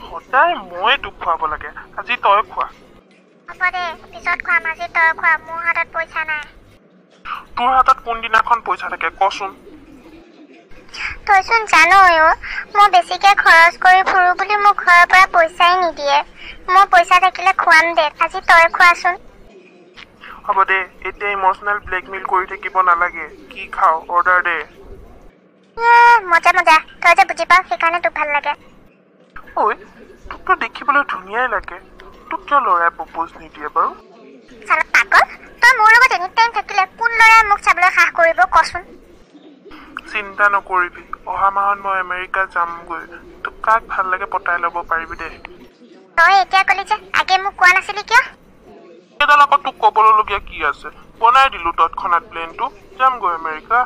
সদায় মই তোক খুৱাব লাগে, আজি তই খোৱা। হ'ব দে, পিছত খোৱাম, আজি তই খোৱা, মোৰ হাতত পইচা নাই। তোৰ হাতত কোনদিনাখন পইচা থাকে কচোন? তইচোন জানই মই বেছিকে খৰচ কৰি ফুৰো বুলি মোক ঘৰৰ পৰা পইচাই নিদিয়ে। মই পইচা থাকিলে খুৱাম দে, আজি তই খোৱাচোন। হ'ব দে, এতিয়া ইমোচনেল ব্লেকমেইল কৰি থাকিব নালাগে। কি খাওঁ অৰ্ডাৰ দে। মজা মজা, তই যে বুজি পাওঁ সেইকাৰণে তোক ভাল লাগে। ঐ, তোকতো দেখিবলৈ ধুনীয়াই লাগে, তোক কিয় ল'ৰাই প্ৰপ'জ নিদিয়ে বাৰু? চালা পাগল, তই মোৰ লগত এনি টাইম থাকিলে কোন ল'ৰাই মোক চাবলৈ সাহ কৰিব কচোন? চিন্তা নকৰিবি, অহা মাহত মই আমেৰিকা যামগৈ, তোক কাক ভাল লাগে পতাই ল'ব পাৰিবি দে। তই এতিয়া ক'লি যে আগে মোক কোৱা নাছিলি কিয়? সেইডাল আকৌ তোক ক'বলগীয়া কি আছে, বনাই দিলো তৎক্ষণাত প্লেনটো, যামগৈ আমেৰিকা।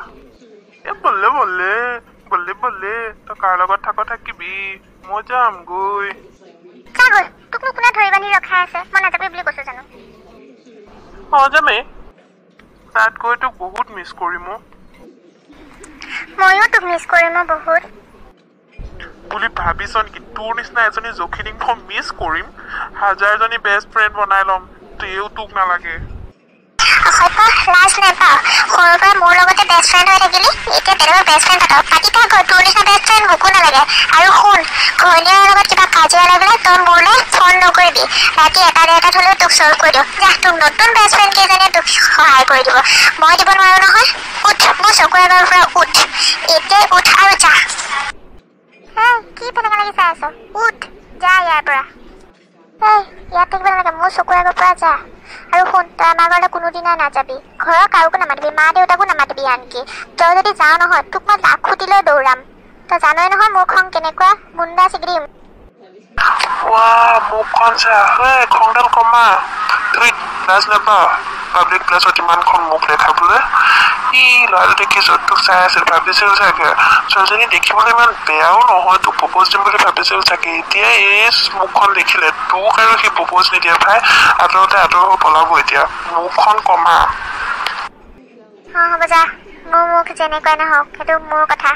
বলে বলে বলে বলে, তই কাৰ লগত থাকিবি, মই যামগৈ। গ'ল, তোকনো কোনে ধৰি বান্ধি ৰখাই আছে? মই নাযাবি বুলি কৈছো জানো? যামেই, তাত গৈ তোক বহুত মিছ কৰিম। ময়ো তোক মিছ কৰিম বহুত বুলি ভাবিছ নেকি? তোৰ নিচিনা এজনী জখিনীক মই মিছ কৰিম? হাজাৰজনী বেষ্ট ফ্ৰেণ্ড বনাই ল'ম, তেও তোক নালাগে। লাজ নাপাওঁ, সৰুৰ পৰা মোৰ লগতে বেষ্ট ফ্ৰেণ্ড হৈ থাকিলি, এতিয়া বেলেগৰ বেষ্ট ফ্ৰেণ্ড পাত পাতি থাক। তোৰ নিচিনা বেষ্ট ফ্ৰেণ্ড মোকো নালাগে। আৰু শুন, ঘৈণীয়েৰৰ লগত কিবা কাজিয়া লাগিলে তই মোলৈ ফোন নকৰিবি, ৰাতি 1-1 হ'লেও তোক চল্ভ কৰি দিওঁ। যা, তোক নতুন বেষ্ট ফ্ৰেণ্ড কেইজনীয়ে তোক সহায় কৰি দিব, মই দিব নোৱাৰো নহয়। উঠ, মোৰ চকুৰ আগৰ পৰা উঠ, এতিয়াই উঠ আৰু যা। কি তেনেকা লাগি চাই আছ? উঠ, যা ইয়াৰ পৰা। ইয়াত থাকিব নালাগে, মোৰ চকুৰ আগৰ পৰা যা। আৰু শুন, তই আমাৰ ঘৰলৈ কোনোদিনাই নাযাবি, ঘৰৰ কাৰোকো নামাতিবি, মা দেউতাকো নামাতিবি। আনকি তই যদি যাওঁ নহয়, তোক মই লাখ খুটিলেও দৌৰাম। তই জানই নহয় মোৰ খং কেনেকুৱা, মুণ্ডা ছিগি দিম। মুখখন চা, খংডাল কমা। তুমি লাজ নাপাওঁ পাব্লিক প্লেচত ইমানখন মুখ দেখাবলৈ? ল'ৰাটো দেখিছ তোক চাই আছিল, ভাবিছিল চাগে ছোৱালীজনী দেখিবলৈ ইমান বেয়াও নহয়, তোক প্ৰপ'জ দিম বুলি ভাবিছিল চাগে। এতিয়া এই মুখখন দেখিলে তোক আৰু সি প্ৰপ'জ নিদিয়ে ভাই, আঁতৰতে আঁতৰ হৈ পলাব। এতিয়া মুখখন কমা। হ'ব যা, মোৰ মুখ যেনেকুৱাই নহওক, সেইটো মোৰ কথা।